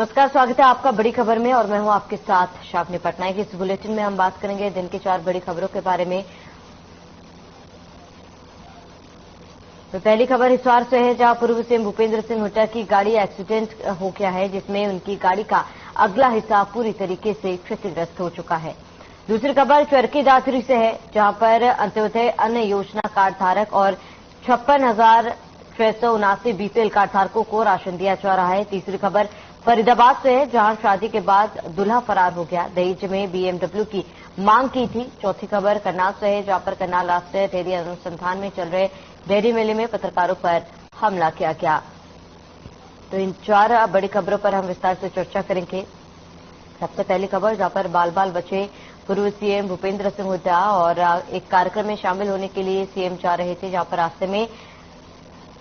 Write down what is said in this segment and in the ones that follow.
नमस्कार, स्वागत है आपका बड़ी खबर में और मैं हूं आपके साथ शापनी पटनायक। इस बुलेटिन में हम बात करेंगे दिन की 4 बड़ी खबरों के बारे में। तो पहली खबर हिसार से है, जहां पूर्व सीएम भूपेंद्र सिंह हुड्डा की गाड़ी एक्सीडेंट हो गया है, जिसमें उनकी गाड़ी का अगला हिस्सा पूरी तरीके से क्षतिग्रस्त हो चुका है। दूसरी खबर चरखी दादरी से है, जहां पर अंत्योदय अन्न योजना कार्ड धारक और 56,679 बीपीएल कार्ड धारकों को राशन दिया जा रहा है। तीसरी खबर फरीदाबाद से है, जहां शादी के बाद दूल्हा फरार हो गया, दहेज में बीएमडब्ल्यू की मांग की थी। चौथी खबर करनाल से है, जहां पर करनाल राष्ट्रीय डेयरी अनुसंधान में चल रहे डेयरी मेले में पत्रकारों पर हमला किया गया। तो इन 4 बड़ी खबरों पर हम विस्तार से चर्चा करेंगे। सबसे पहली खबर, जहां पर बाल बाल बचे पूर्व सीएम भूपेंद्र सिंह हुड्डा और एक कार्यक्रम में शामिल होने के लिए सीएम जा रहे थे, जहां पर रास्ते में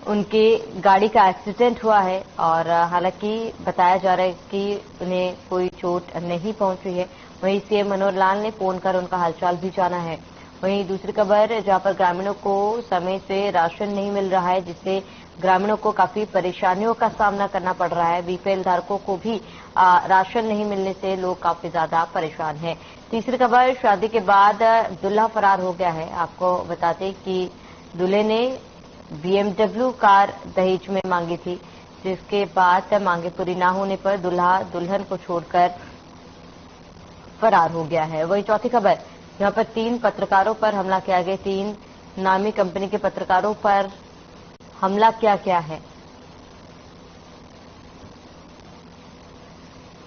उनकी गाड़ी का एक्सीडेंट हुआ है और हालांकि बताया जा रहा है कि उन्हें कोई चोट नहीं पहुंची है। वहीं सीएम मनोहर लाल ने फोन कर उनका हालचाल भी जाना है। वहीं दूसरी खबर, जहां पर ग्रामीणों को समय से राशन नहीं मिल रहा है, जिससे ग्रामीणों को काफी परेशानियों का सामना करना पड़ रहा है। बीपीएल धारकों को भी राशन नहीं मिलने से लोग काफी ज्यादा परेशान हैं। तीसरी खबर, शादी के बाद दूल्हा फरार हो गया है। आपको बताते कि दूल्हे ने बीएमडब्ल्यू कार दहेज में मांगी थी, जिसके बाद मांगे पूरी न होने पर दूल्हा दुल्हन को छोड़कर फरार हो गया है। वही चौथी खबर, जहां पर 3 पत्रकारों पर हमला किया गया। 3 नामी कंपनी के पत्रकारों पर हमला किया गया है।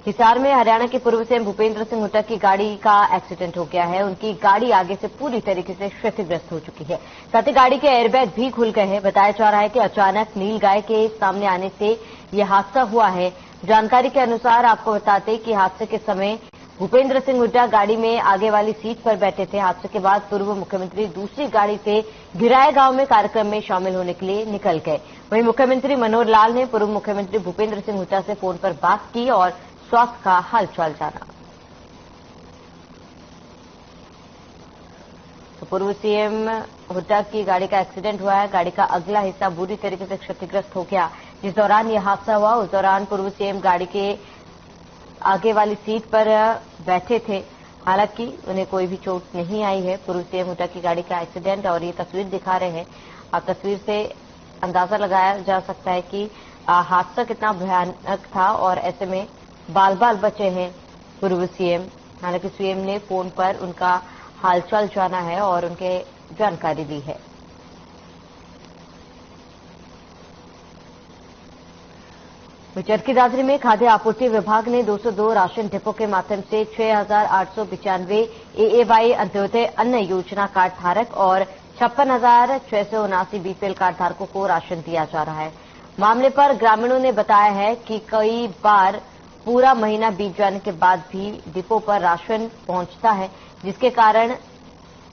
हिसार में हरियाणा के पूर्व सीएम भूपेंद्र सिंह हुड्डा की गाड़ी का एक्सीडेंट हो गया है। उनकी गाड़ी आगे से पूरी तरीके से क्षतिग्रस्त हो चुकी है। साथ ही गाड़ी के एयरबैग भी खुल गए हैं। बताया जा रहा है कि अचानक नीलगाय के सामने आने से यह हादसा हुआ है। जानकारी के अनुसार आपको बताते कि हादसे के समय भूपेंद्र सिंह हुड्डा गाड़ी में आगे वाली सीट पर बैठे थे। हादसे के बाद पूर्व मुख्यमंत्री दूसरी गाड़ी से गिराए गांव में कार्यक्रम में शामिल होने के लिए निकल गए। वहीं मुख्यमंत्री मनोहर लाल ने पूर्व मुख्यमंत्री भूपेंद्र सिंह हुड्डा से फोन पर बात की और स्वास्थ्य का हालचाल जाना। तो पूर्व सीएम हुड्डा की गाड़ी का एक्सीडेंट हुआ है। गाड़ी का अगला हिस्सा बुरी तरीके से क्षतिग्रस्त हो गया। जिस दौरान यह हादसा हुआ, उस दौरान पूर्व सीएम गाड़ी के आगे वाली सीट पर बैठे थे। हालांकि उन्हें कोई भी चोट नहीं आई है। पूर्व सीएम हुड्डा की गाड़ी का एक्सीडेंट और ये तस्वीर दिखा रहे हैं आप। तस्वीर से अंदाजा लगाया जा सकता है कि हादसा कितना भयानक था और ऐसे में बाल बाल बचे हैं पूर्व सीएम। हालांकि सीएम ने फोन पर उनका हालचाल जाना है और उनके जानकारी दी है। चरखी दादरी में खाद्य आपूर्ति विभाग ने 202 राशन डिपो के माध्यम से 6,895 एएवाई अंत्योदय अन्न योजना कार्ड धारक और 56,679 बीपीएल कार्ड धारकों को राशन दिया जा रहा है। मामले पर ग्रामीणों ने बताया है कि कई बार पूरा महीना बीत जाने के बाद भी डिपो पर राशन पहुंचता है, जिसके कारण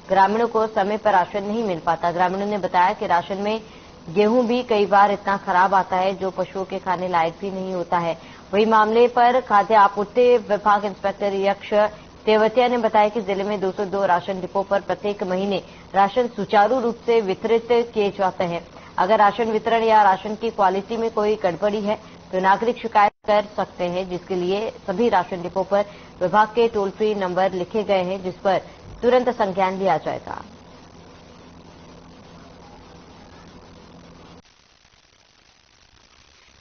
ग्रामीणों को समय पर राशन नहीं मिल पाता। ग्रामीणों ने बताया कि राशन में गेहूं भी कई बार इतना खराब आता है जो पशुओं के खाने लायक भी नहीं होता है। वही मामले पर खाद्य आपूर्ति विभाग इंस्पेक्टर यक्ष तेवतिया ने बताया कि जिले में 202 राशन डिपो पर प्रत्येक महीने राशन सुचारू रूप से वितरित किए जाते हैं। अगर राशन वितरण या राशन की क्वालिटी में कोई गड़बड़ी है तो नागरिक शिकायत कर सकते हैं, जिसके लिए सभी राशन डिपो पर विभाग के टोल फ्री नंबर लिखे गए हैं, जिस पर तुरंत संज्ञान लिया जाएगा।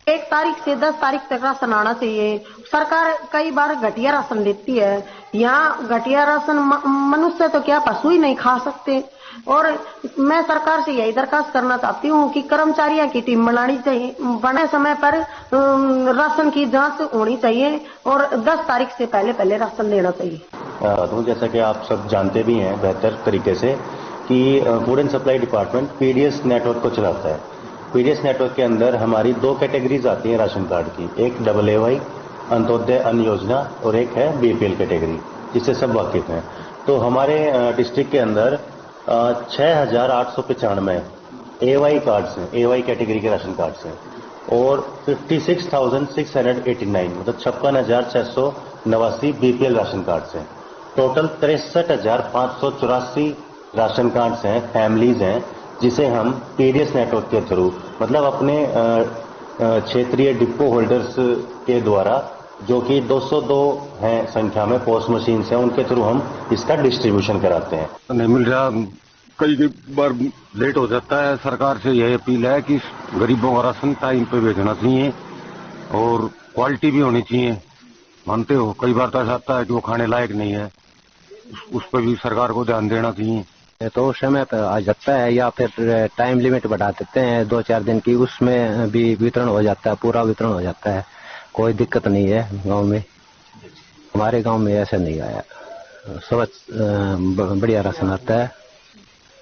1 तारीख से 10 तारीख तक राशन आना चाहिए। सरकार कई बार घटिया राशन देती है। यहाँ घटिया राशन मनुष्य तो क्या पशु ही नहीं खा सकते। और मैं सरकार से यही दरखास्त करना चाहती हूँ कि कर्मचारियों की टीम बनानी चाहिए। बने समय पर राशन की जांच होनी चाहिए और 10 तारीख से पहले राशन देना चाहिए। तो जैसा कि आप सब जानते भी हैं बेहतर तरीके से कि food and supply department PDS network को चलाता है। पीडीएस नेटवर्क के अंदर हमारी 2 कैटेगरीज आती हैं राशन कार्ड की, एक AA अंत्योदय अन्न योजना और एक है बीपीएल कैटेगरी, जिससे सब वाकिफ हैं। तो हमारे डिस्ट्रिक्ट के अंदर 6,895 एवाई कार्ड्स हैं, एवाई कैटेगरी के राशन कार्ड्स हैं और 56,689 मतलब 56,689 बीपीएल राशन कार्ड्स हैं। टोटल 63,584 राशन कार्ड्स हैं, फैमिलीज हैं, जिसे हम पीडीएस नेटवर्क के थ्रू मतलब अपने क्षेत्रीय डिपो होल्डर्स के द्वारा जो कि 202 हैं संख्या में पोस्ट मशीन से, उनके थ्रू हम इसका डिस्ट्रीब्यूशन कराते हैं। नहीं मिल रहा, कई बार लेट हो जाता है। सरकार से यह अपील है कि गरीबों का राशन टाइम पे भेजना चाहिए और क्वालिटी भी होनी चाहिए। मानते हो कई बार तो ऐसा आता है कि वो खाने लायक नहीं है, उस पर भी सरकार को ध्यान देना चाहिए। तो समय पर आ जाता है या फिर टाइम लिमिट बढ़ा देते हैं 2-4 दिन की, उसमें भी वितरण हो जाता है, पूरा वितरण हो जाता है। कोई दिक्कत नहीं है गांव में। हमारे गांव में ऐसा नहीं आया, सब बढ़िया राशन आता है।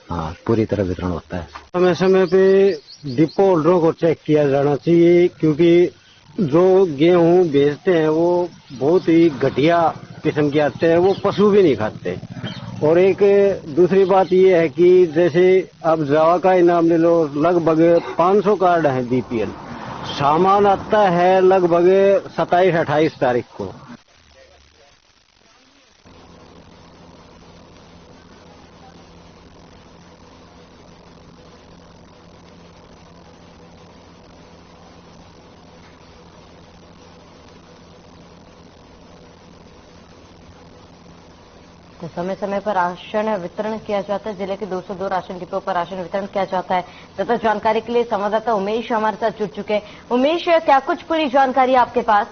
हाँ, पूरी तरह वितरण होता है। समय समय पे डिपो होल्डरों को चेक किया जाना चाहिए, क्योंकि जो गेहूं बेचते हैं वो बहुत ही घटिया किस्म के आते हैं, वो पशु भी नहीं खाते। और एक दूसरी बात ये है कि जैसे अब जावा का ही नाम ले लो, लगभग 500 कार्ड हैं बीपीएल। सामान आता है लगभग 27-28 तारीख को। तो समय समय पर राशन वितरण किया जाता है। जिले के 202 राशन डिपो पर राशन वितरण किया जाता है। ज्यादा जानकारी के लिए संवाददाता उमेश हमारे साथ जुड़ चुके हैं। उमेश, क्या कुछ पूरी जानकारी आपके पास?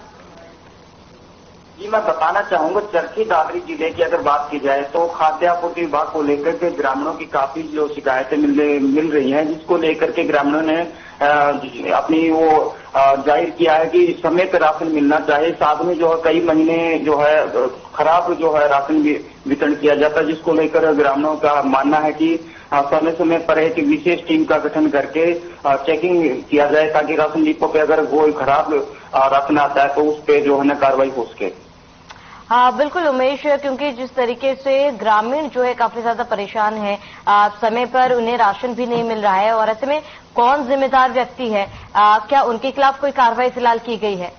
जी, मैं बताना चाहूंगा, चरखी दादरी जिले की अगर बात की जाए तो खाद्य आपूर्ति विभाग को लेकर के ग्रामीणों की काफी जो शिकायतें मिल रही हैं, जिसको लेकर के ग्रामीणों ने अपनी वो जाहिर किया है कि समय पर राशन मिलना चाहिए। साथ में जो है कई महीने जो है खराब जो है राशन वितरण किया जाता है, जिसको लेकर ग्रामीणों का मानना है कि समय समय पर एक विशेष टीम का गठन करके चेकिंग किया जाए, ताकि राशन डिपो पे अगर कोई खराब राशन आता है तो उस पर जो है ना कार्रवाई हो सके। हाँ बिल्कुल उमेश, क्योंकि जिस तरीके से ग्रामीण जो है काफी ज्यादा परेशान है, समय पर उन्हें राशन भी नहीं मिल रहा है, और ऐसे में कौन जिम्मेदार व्यक्ति है, क्या उनके खिलाफ कोई कार्रवाई फिलहाल की गई है?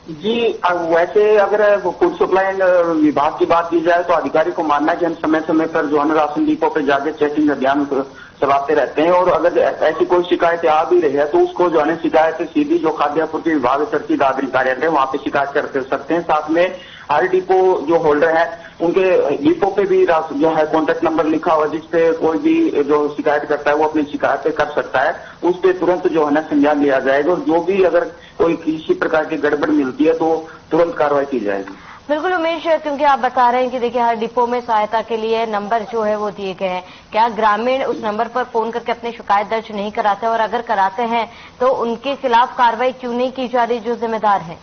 जी, वैसे अगर फूड सप्लाई विभाग की बात की जाए तो अधिकारी को मानना है कि हम समय समय पर जो है राशन डिपो पे जाके चेकिंग अभियान चलाते रहते हैं, और अगर ऐसी कोई शिकायत आ भी रही है तो उसको जो है शिकायत सीधी जो खाद्य आपूर्ति विभाग चरखी दादरी कार्यालय वहां पे शिकायत कर सकते हैं। साथ में हर डिपो जो होल्डर है उनके डिपो पे भी जो है कॉन्टेक्ट नंबर लिखा हुआ, जिसपे कोई भी जो शिकायत करता है वो अपनी शिकायतें कर सकता है। उस पर तुरंत जो है संज्ञान लिया जाएगा, और जो भी अगर कोई किसी प्रकार की गड़बड़ मिलती है तो तुरंत कार्रवाई की जाएगी। बिल्कुल उमेश, क्योंकि आप बता रहे हैं कि देखिए हर डिपो में सहायता के लिए नंबर जो है वो दिए गए हैं, क्या ग्रामीण उस नंबर पर फोन करके अपनी शिकायत दर्ज नहीं कराते, और अगर कराते हैं तो उनके खिलाफ कार्रवाई क्यों नहीं की जा रही जो जिम्मेदार है?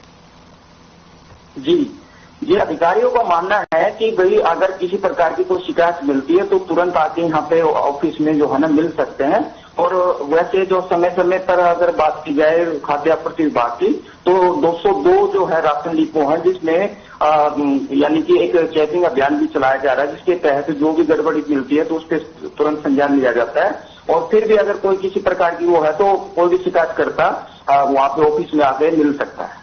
जी, अधिकारियों का मानना है कि भाई अगर किसी प्रकार की कोई शिकायत मिलती है तो तुरंत आके यहाँ पे ऑफिस में जो है ना मिल सकते हैं। और वैसे जो समय समय पर अगर बात की जाए खाद्य आपूर्ति विभाग की, तो 202 जो है राशन डिपो है, जिसमें यानी कि एक चेकिंग अभियान भी चलाया जा रहा है, जिसके तहत जो भी गड़बड़ी मिलती है तो उस पर तुरंत संज्ञान लिया जाता है। और फिर भी अगर कोई किसी प्रकार की वो है तो कोई भी शिकायत करता वहाँ पे ऑफिस में आके मिल सकता है।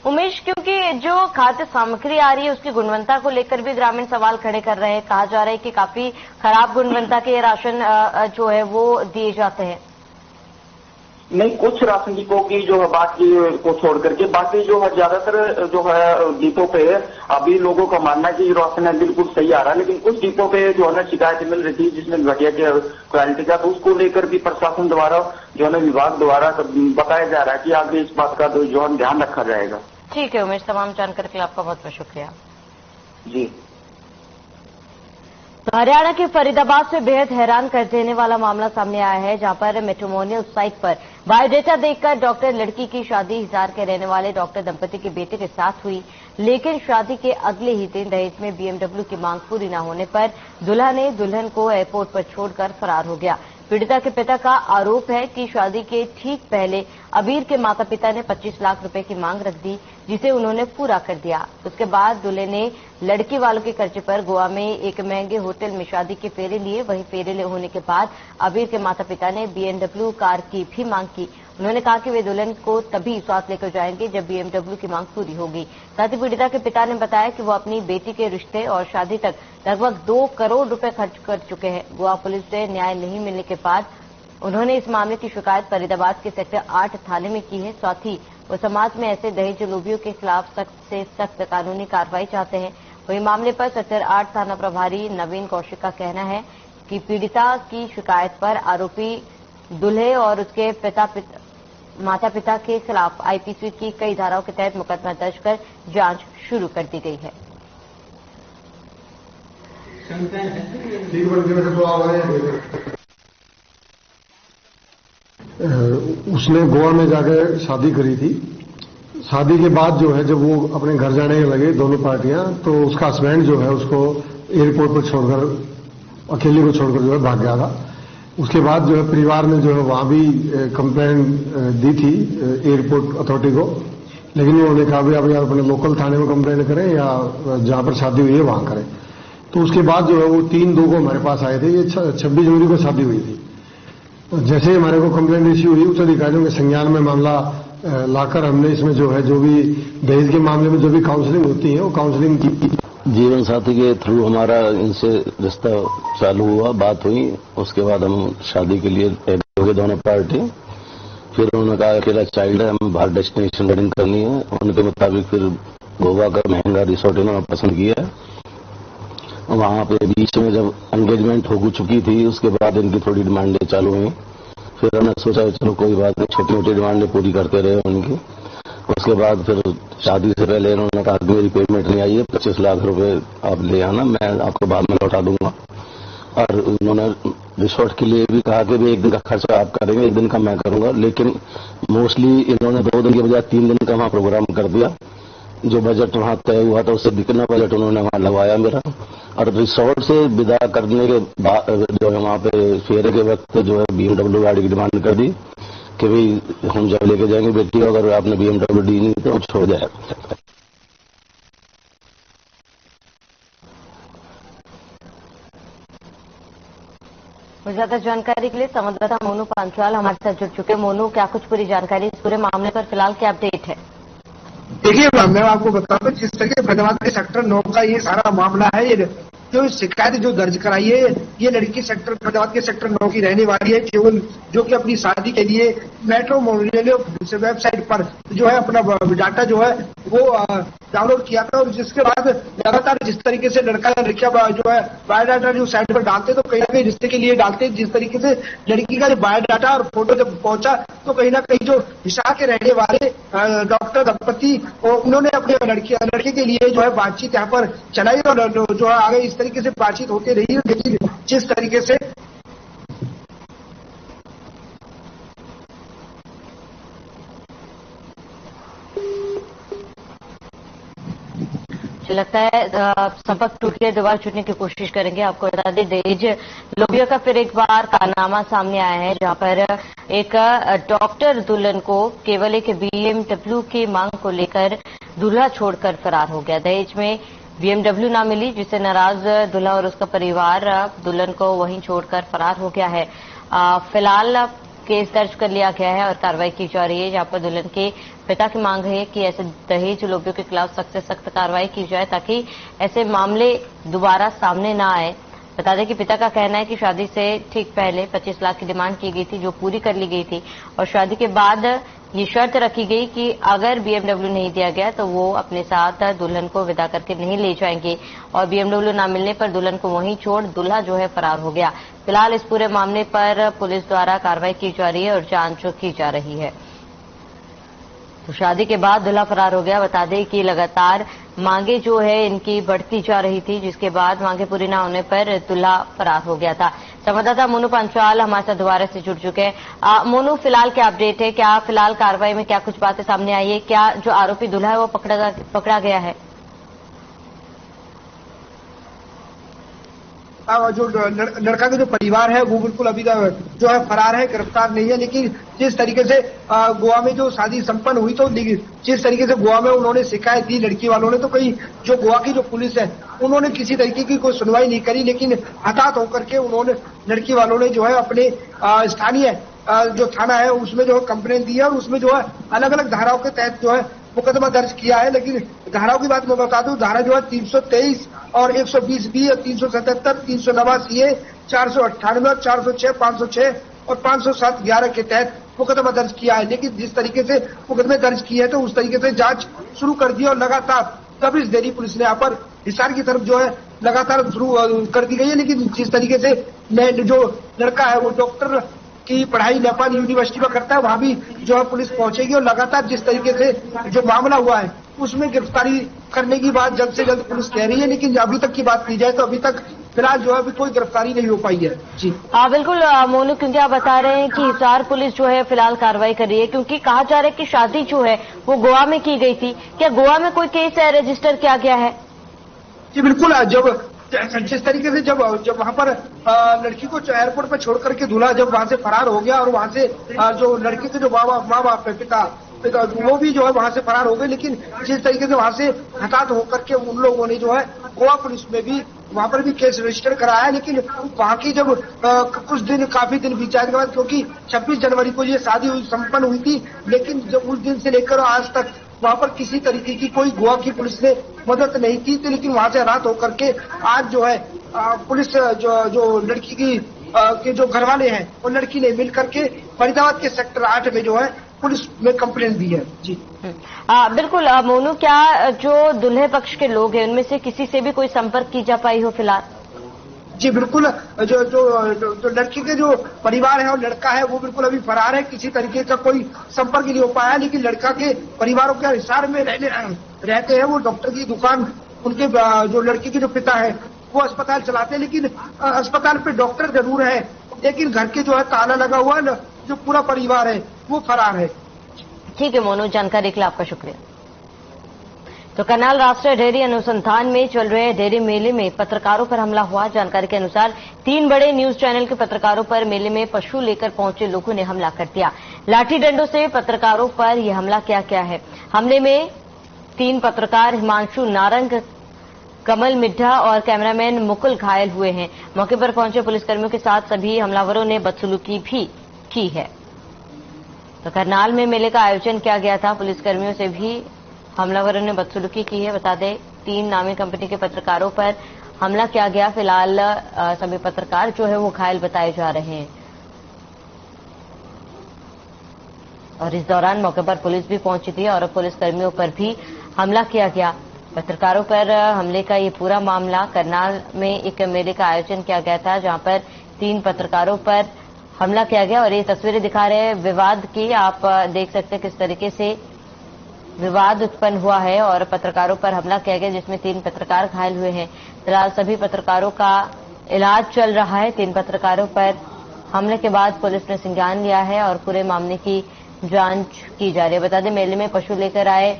उमेश, क्योंकि जो खाद्य सामग्री आ रही है उसकी गुणवत्ता को लेकर भी ग्रामीण सवाल खड़े कर रहे हैं। कहा जा रहा है कि काफी खराब गुणवत्ता के राशन जो है वो दिए जाते हैं। नहीं, कुछ राशन डिपो की जो है बात की को छोड़ करके बाकी जो है ज्यादातर जो है डिपो पे अभी लोगों का मानना है कि राशन है बिल्कुल सही आ रहा है, लेकिन कुछ डिपो पे जो है ना शिकायत मिल रही थी जिसमें घटिया क्वालिटी का, तो उसको लेकर भी प्रशासन द्वारा जो है ना विभाग द्वारा बताया जा रहा है कि आगे इस बात का जो है ध्यान रखा जाएगा। ठीक है उमेश, तमाम जानकारी के लिए आपका बहुत बहुत शुक्रिया। जी, तो हरियाणा के फरीदाबाद से बेहद हैरान कर देने वाला मामला सामने आया है, जहां पर मैट्रिमोनियल साइट पर बायोडेटा देखकर डॉक्टर लड़की की शादी हिसार के रहने वाले डॉक्टर दंपति के बेटे के साथ हुई, लेकिन शादी के अगले ही दिन दहेज में बीएमडब्ल्यू की मांग पूरी न होने पर दूल्हा ने दुल्हन को एयरपोर्ट पर छोड़कर फरार हो गया। पीड़िता के पिता का आरोप है कि शादी के ठीक पहले अबीर के माता पिता ने 25 लाख रुपए की मांग रख दी, जिसे उन्होंने पूरा कर दिया। उसके बाद दूल्हे ने लड़की वालों के कर्जे पर गोवा में एक महंगे होटल में शादी के फेरे लिए। वहीं फेरे होने के बाद अबीर के माता पिता ने बीएमडब्ल्यू कार की भी मांग की। उन्होंने कहा कि वे दुल्हन को तभी साथ लेकर जाएंगे जब बीएमडब्ल्यू की मांग पूरी होगी। साथ ही पीड़िता के पिता ने बताया कि वो अपनी बेटी के रिश्ते और शादी तक लगभग 2 करोड़ रुपए खर्च कर चुके हैं। गोवा पुलिस से न्याय नहीं मिलने के बाद उन्होंने इस मामले की शिकायत फरीदाबाद के सेक्टर 8 थाने में की है। साथ ही वो समाज में ऐसे दहेज लोभियों के खिलाफ सख्त से सख्त कानूनी कार्रवाई चाहते हैं। वही मामले पर सेक्टर 8 थाना प्रभारी नवीन कौशिक का कहना है कि पीड़िता की शिकायत पर आरोपी दूल्हे और उसके माता पिता के खिलाफ आईपीसी की कई धाराओं के तहत मुकदमा दर्ज कर जांच शुरू कर दी गई है। उसने गोवा में जाकर शादी करी थी। शादी के बाद जो है जब वो अपने घर जाने लगे दोनों पार्टियां, तो उसका हस्बैंड जो है उसको एयरपोर्ट पर छोड़कर, अकेले को छोड़कर जो है भाग गया था। उसके बाद जो है परिवार ने जो है वहां भी कंप्लेंट दी थी एयरपोर्ट अथॉरिटी को, लेकिन उन्होंने कहा भी आप या अपने लोकल थाने में कंप्लेंट करें या जहां पर शादी हुई है वहां करें। तो उसके बाद जो है वो 3/2 को हमारे पास आए थे। ये 26 जनवरी को शादी हुई थी। जैसे ही हमारे को कंप्लेंट इश्यू हुई, उच्च अधिकारियों के संज्ञान में मामला लाकर हमने इसमें जो है जो भी दहेज के मामले में जो भी काउंसलिंग होती है वो काउंसलिंग की। जीवन साथी के थ्रू हमारा इनसे रिश्ता चालू हुआ, बात हुई। उसके बाद हम शादी के लिए हो गए दोनों पार्टी। फिर उन्होंने कहा अकेला चाइल्ड है, हम बाहर डेस्टिनेशन वेडिंग करनी है। उनके मुताबिक फिर गोवा का महंगा रिसोर्ट इन्होंने पसंद किया। वहां पे बीच में जब एंगेजमेंट हो चुकी थी, उसके बाद इनकी थोड़ी डिमांडें चालू हुई। फिर हमने सोचा चलो कोई बात नहीं, छोटी मोटी डिमांडें पूरी करते रहे उनकी। उसके बाद फिर शादी से पहले इन्होंने कहा कि मेरी पेमेंट नहीं आई है, 25 लाख रुपए आप ले आना, मैं आपको बाद में लौटा दूंगा। और उन्होंने रिसोर्ट के लिए भी कहा कि भी 1 दिन का खर्चा आप करेंगे, 1 दिन का मैं करूंगा। लेकिन मोस्टली इन्होंने 2 दिन के बजाय 3 दिन का वहां प्रोग्राम कर दिया। जो बजट वहां तय हुआ था उससे दिखना बजट उन्होंने वहां लगवाया मेरा। और रिसोर्ट से विदा करने के बाद जो है वहां पे फेरे के वक्त जो है BMW गाड़ी की डिमांड कर दी कि भाई हम जब लेके जाएंगे बेटी को, अगर आपने BMW दी नहीं तो छोड़ जाए। ज्यादा जानकारी के लिए संवाददाता मोनू पांचाल हमारे साथ जुड़ चुके। मोनू, क्या कुछ पूरी जानकारी इस पूरे मामले पर फिलहाल क्या अपडेट है? देखिए मैं आपको बताऊं, जिस तरीके फरीदाबाद के सेक्टर 9 का ये सारा मामला है, ये जो शिकायत जो दर्ज कराई है, ये लड़की फरीदाबाद के सेक्टर 9 की रहने वाली है, केवल जो कि अपनी शादी के लिए मैट्रिमोनियल वेबसाइट पर जो है अपना डाटा जो है वो डाउनलोड किया था। और जिसके बाद लगातार जिस तरीके से लड़का या लड़कियां जो है बायोडाटा जो साइट पर डालते तो कहीं ना कहीं रिश्ते के लिए डालते, जिस तरीके से लड़की का जो बायोडाटा और फोटो जब पहुंचा तो कहीं ना कहीं जो हिसार के रहने वाले डॉक्टर दंपति उन्होंने अपने लड़के के लिए जो है बातचीत यहाँ पर चलाई और जो है आगे इस तरीके से बातचीत होती रही। लेकिन जिस तरीके से लगता है संपर्क टूट के दोबारा छूटने की कोशिश करेंगे। आपको बता दें, दहेज लोभियों का फिर एक बार कारनामा सामने आया है, जहां पर एक डॉक्टर दुल्हन को केवल एक BMW की मांग को लेकर दूल्हा छोड़कर फरार हो गया। दहेज में BMW ना मिली, जिससे नाराज दूल्हा और उसका परिवार दुल्हन को वहीं छोड़कर फरार हो गया है। फिलहाल केस दर्ज कर लिया गया है और कार्रवाई की जा रही है, जहां पर दुल्हन के पिता की मांग है कि ऐसे दहेज लोभियों के खिलाफ सख्त से सख्त कार्रवाई की जाए ताकि ऐसे मामले दोबारा सामने न आए। बता दें कि पिता का कहना है कि शादी से ठीक पहले 25 लाख की डिमांड की गई थी, जो पूरी कर ली गई थी, और शादी के बाद ये शर्त रखी गई कि अगर BMW नहीं दिया गया तो वो अपने साथ दुल्हन को विदा करके नहीं ले जाएंगे, और BMW न मिलने पर दुल्हन को वहीं छोड़ दूल्हा जो है फरार हो गया। फिलहाल इस पूरे मामले पर पुलिस द्वारा कार्रवाई की जा रही है और जांच की जा रही है। तो शादी के बाद दूल्हा फरार हो गया। बता दें कि लगातार मांगे जो है इनकी बढ़ती जा रही थी, जिसके बाद मांगे पूरी न होने पर दूल्हा फरार हो गया था। संवाददाता मोनू पांचाल हमारे साथ दोबारा से जुड़ चुके हैं। मोनू, फिलहाल क्या अपडेट है? क्या फिलहाल कार्रवाई में क्या कुछ बातें सामने आई है? क्या जो आरोपी दूल्हा है वो पकड़ा गया है? जो लड़का का जो परिवार है वो बिल्कुल अभी जो है फरार है, गिरफ्तार नहीं है। लेकिन जिस तरीके से गोवा में जो शादी संपन्न हुई, तो जिस तरीके से गोवा में उन्होंने शिकायत दी लड़की वालों ने, तो कहीं जो गोवा की जो पुलिस है उन्होंने किसी तरीके की कोई सुनवाई नहीं करी। लेकिन हताहत होकर के उन्होंने लड़की वालों ने जो है अपने स्थानीय जो थाना है उसमें जो है कंप्लेन दी है और उसमें जो है अलग अलग धाराओं के तहत जो है मुकदमा दर्ज किया है। लेकिन धाराओं की बात मैं बता दूं, धारा जो है 323 और 120B, 377, 389A, 498, 406, 506 और 507(11) के तहत मुकदमा दर्ज किया है। लेकिन जिस तरीके से मुकदमे दर्ज किए हैं तो उस तरीके से जांच शुरू कर दी और लगातार तबीज देरी पुलिस ने यहाँ पर हिसार की तरफ जो है लगातार शुरू कर दी गई है। लेकिन जिस तरीके से जो लड़का है वो डॉक्टर की पढ़ाई नेपाल यूनिवर्सिटी में करता है, वहां भी जो है पुलिस पहुंचेगी और लगातार जिस तरीके से जो मामला हुआ है उसमें गिरफ्तारी करने की बात जल्द से जल्द पुलिस कह रही है। लेकिन अभी तक की बात की जाए तो अभी तक फिलहाल जो है अभी कोई गिरफ्तारी नहीं हो पाई है। जी हाँ बिल्कुल मोनू, क्योंकि आप बता रहे हैं कि हिसार पुलिस जो है फिलहाल कार्रवाई कर रही है, क्योंकि कहा जा रहा है कि शादी जो है वो गोवा में की गई थी। क्या गोवा में कोई केस रजिस्टर किया गया है? जी बिल्कुल, जब जिस तरीके से जब वहां पर लड़की को एयरपोर्ट पर छोड़ करके दूल्हा जब वहां से फरार हो गया और वहां से जो लड़की के जो माँ बाप पिता वो भी जो है वहां से फरार हो गए। लेकिन जिस तरीके से वहां से हताहत होकर के उन लोगों ने जो है गोवा पुलिस में भी वहां पर भी केस रजिस्टर कराया है। लेकिन वहां की जब काफी दिन बीत जाने के बाद, क्योंकि 26 जनवरी को ये शादी संपन्न हुई थी, लेकिन जब उस दिन से लेकर आज तक वहां पर किसी तरीके की कोई गोवा की पुलिस ने मदद नहीं की थी। लेकिन वहां से रात होकर के आज जो है पुलिस जो लड़की की के जो घर वाले हैं वो लड़की ने मिल करके फरीदाबाद के सेक्टर 8 में जो है पुलिस में कंप्लेंट दी है। जी बिल्कुल मोनू, क्या जो दुल्हे पक्ष के लोग हैं उनमें से किसी से भी कोई संपर्क की जा पाई हो फिलहाल? जी बिल्कुल, जो लड़की के जो परिवार है और लड़का है वो बिल्कुल अभी फरार है, किसी तरीके का कोई संपर्क नहीं हो पाया। लेकिन लड़का के परिवारों के हिसार में रहते हैं, वो डॉक्टर की दुकान, उनके जो लड़की के जो पिता है वो अस्पताल चलाते हैं। लेकिन अस्पताल पे डॉक्टर जरूर है, लेकिन घर के जो है ताला लगा हुआ है, जो पूरा परिवार है वो फरार है। ठीक है मोनू, जानकारी के लिए आपका शुक्रिया। तो करनाल राष्ट्रीय डेयरी अनुसंधान में चल रहे डेयरी मेले में पत्रकारों पर हमला हुआ। जानकारी के अनुसार 3 बड़े न्यूज चैनल के पत्रकारों पर मेले में पशु लेकर पहुंचे लोगों ने हमला कर दिया। लाठी डंडों से पत्रकारों पर यह हमला किया गया है। हमले में 3 पत्रकार हिमांशु नारंग, कमल मिड्ढा और कैमरामैन मुकुल घायल हुए हैं। मौके पर पहुंचे पुलिसकर्मियों के साथ सभी हमलावरों ने बदसलूकी भी की है। तो करनाल में मेले का आयोजन किया गया था, पुलिसकर्मियों से भी हमलावरों ने बदसलूकी की है। बता दें 3 नामी कंपनी के पत्रकारों पर हमला किया गया। फिलहाल सभी पत्रकार जो है वो घायल बताए जा रहे हैं और इस दौरान मौके पर पुलिस भी पहुंची थी और पुलिसकर्मियों पर भी हमला किया गया। पत्रकारों पर हमले का ये पूरा मामला, करनाल में एक मेले का आयोजन किया गया था जहां पर 3 पत्रकारों पर हमला किया गया और ये तस्वीरें दिखा रहे हैं विवाद की। आप देख सकते हैं किस तरीके से विवाद उत्पन्न हुआ है और पत्रकारों पर हमला किया गया, जिसमें 3 पत्रकार घायल हुए हैं। फिलहाल सभी पत्रकारों का इलाज चल रहा है। 3 पत्रकारों पर हमले के बाद पुलिस ने संज्ञान लिया है और पूरे मामले की जांच की जा रही है। बता दें मेले में पशु लेकर आए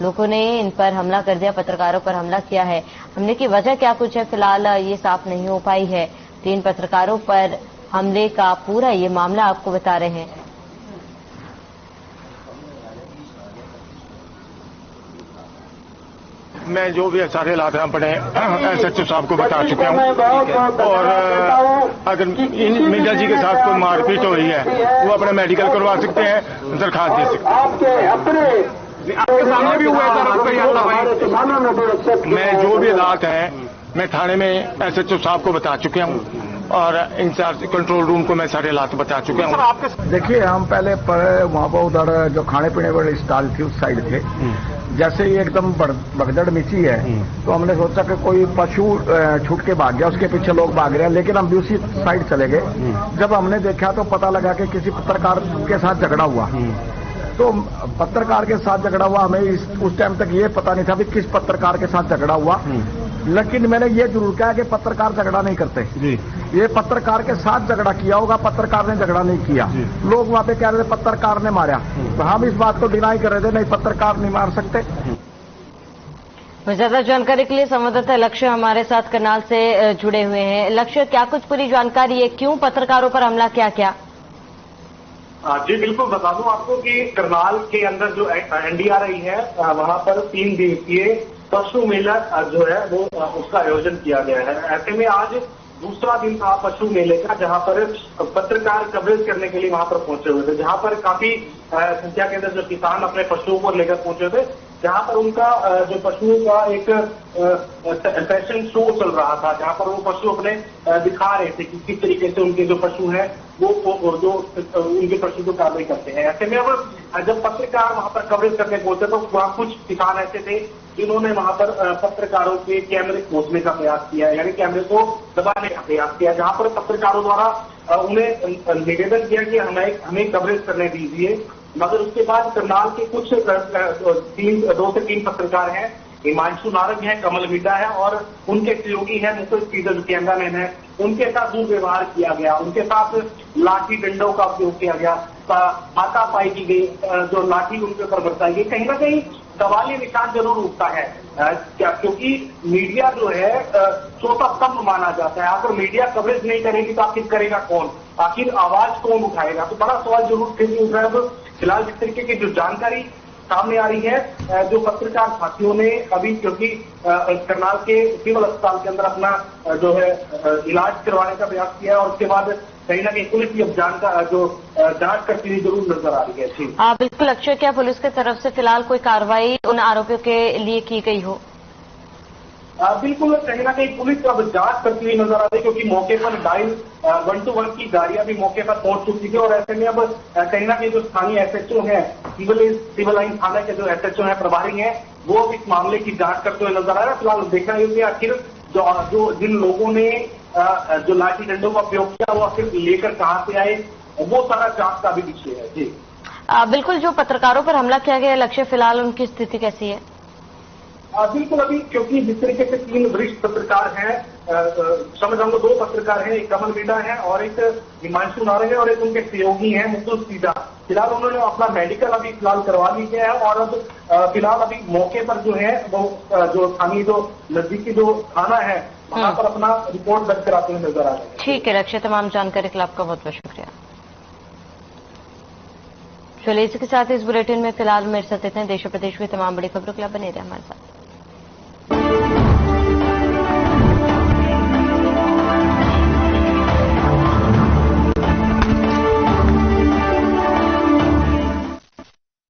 लोगों ने इन पर हमला कर दिया, पत्रकारों पर हमला किया है। हमले की वजह क्या कुछ है फिलहाल ये साफ नहीं हो पाई है। 3 पत्रकारों पर हमले का पूरा ये मामला आपको बता रहे हैं। मैं जो भी सारे हालात अपने SHO साहब को बता चुका हूँ और अगर इन मीडिया जी के साथ कोई मारपीट हो रही है वो अपने मेडिकल करवा सकते हैं, दरखास्त दे सकते हैं। आपके सामने भी हुआ है। मैं जो भी हालात है मैं थाने में SHO साहब को बता चुका हूँ और इंचार्ज कंट्रोल रूम को मैं सारे हालात बता चुका हूँ। देखिए हम पहले वहाँ पर उधर जो खाने पीने वाली स्टॉल थी उस साइड थे, जैसे ही एकदम भगदड़ मची है तो हमने सोचा कि कोई पशु छूट के भाग गया, उसके पीछे लोग भाग रहे हैं, लेकिन हम भी उसी साइड चले गए। जब हमने देखा तो पता लगा कि किसी पत्रकार के साथ झगड़ा हुआ। तो पत्रकार के साथ झगड़ा हुआ, हमें उस टाइम तक ये पता नहीं था कि किस पत्रकार के साथ झगड़ा हुआ, लेकिन मैंने ये जरूर कहा कि पत्रकार झगड़ा नहीं करते। ये पत्रकार के साथ झगड़ा किया होगा, पत्रकार ने झगड़ा नहीं किया। लोग वहां पे कह रहे थे पत्रकार ने मारा, तो हम इस बात को डिनाई कर रहे थे, नहीं पत्रकार नहीं मार सकते। ज्यादा जानकारी के लिए संवाददाता लक्ष्य हमारे साथ करनाल से जुड़े हुए हैं। लक्ष्य, क्या कुछ पूरी जानकारी है, क्यों पत्रकारों पर हमला क्या? जी बिल्कुल बता दूं आपको कि करनाल के अंदर जो NDRI है वहां पर 3 दिवसीय पशु मेला जो है वो उसका आयोजन किया गया है। ऐसे में आज दूसरा दिन था पशु मेले का, जहां पर पत्रकार कवरेज करने के लिए वहां पर पहुंचे हुए थे, जहां पर काफी संख्या के अंदर जो किसान अपने पशुओं को लेकर पहुंचे थे, जहां पर उनका जो पशुओं का एक फैशन शो चल रहा था, जहां पर वो पशु अपने दिखा रहे थे कि किस तरीके से उनके जो पशु हैं वो जो उनके प्रश्न को कार्रवाई करते हैं। ऐसे में अब जब पत्रकार वहां पर कवरेज करने पहुंचे तो वहां कुछ किसान ऐसे थे जिन्होंने वहां पर पत्रकारों के कैमरे खोजने का प्रयास किया, यानी कैमरे को दबाने का प्रयास किया, जहां पर पत्रकारों द्वारा उन्हें निवेदन किया कि हमें कवरेज करने दीजिए। मगर उसके बाद करनाल के कुछ 2 से 3 पत्रकार हैं, हिमांशु नारंग है, कमल मीडा है और उनके सहयोगी है मुकुल सीधर जो कैमरामैन है, उनके साथ दुर्व्यवहार किया गया, उनके साथ लाठी डंडों का उपयोग किया गया, हाथापाई की गई, जो लाठी उनके ऊपर बरसाई गई। कहीं ना कहीं सवालिया निशान जरूर उठता है, क्योंकि मीडिया जो है चौथा स्तंभ माना जाता है। अगर मीडिया कवरेज नहीं करेगी तो आखिर करेगा कौन, आखिर आवाज कौन उठाएगा? तो बड़ा सवाल जरूर फिर उठ रहा है। फिलहाल जिस तरीके की जो जानकारी सामने आ रही है, जो पत्रकार साथियों ने अभी, क्योंकि करनाल के सिविल अस्पताल के अंदर अपना जो है इलाज करवाने का प्रयास किया और उसके बाद कहीं ना कहीं पुलिस की अब जांच करती हुई जरूर नजर आ रही है। जी हाँ बिल्कुल अक्षय, क्या पुलिस की तरफ से फिलहाल कोई कार्रवाई उन आरोपियों के लिए की गई हो? बिल्कुल, कहीं ना कहीं पुलिस अब जांच करती हुई नजर आ रही है, क्योंकि मौके पर डायल 121 की गाड़ियां भी मौके पर पहुंच चुकी थी और ऐसे में अब कहीं ना कहीं जो स्थानीय एसएचओ हैं, सिविल लाइन थाना के जो एसएचओ हैं, प्रभारी हैं, वो इस मामले की जांच करते हुए नजर आ रहा है। फिलहाल देखना है आखिर जो जिन लोगों ने जो लाठी डंडों का उपयोग किया वो आखिर लेकर कहां से आए, वो सारा जांच का भी विषय है। जी बिल्कुल, जो पत्रकारों पर हमला किया गया लक्ष्य, फिलहाल उनकी स्थिति कैसी है? बिल्कुल, अभी क्योंकि जिस तरीके से 3 वरिष्ठ पत्रकार हैं, समझ हम 2 पत्रकार हैं, एक कमल मीडा है और एक हिमांशु नारंग है और एक उनके सहयोगी हैं मुकुल सीधा। फिलहाल उन्होंने अपना मेडिकल अभी फिलहाल करवा ली गया है और अब फिलहाल अभी मौके पर जो है वो जो स्थानीय जो नजदीकी जो थाना है वहां पर अपना रिपोर्ट दर्ज कराते हुए नजर आ रहे हैं। ठीक है लक्ष्य, तमाम जानकारी के लिए आपका बहुत बहुत शुक्रिया। चलिए इसी के साथ इस बुलेटिन में फिलहाल मेरे साथ इतने। देश और प्रदेश की तमाम बड़ी खबरों के लिए बने रहे हमारे साथ।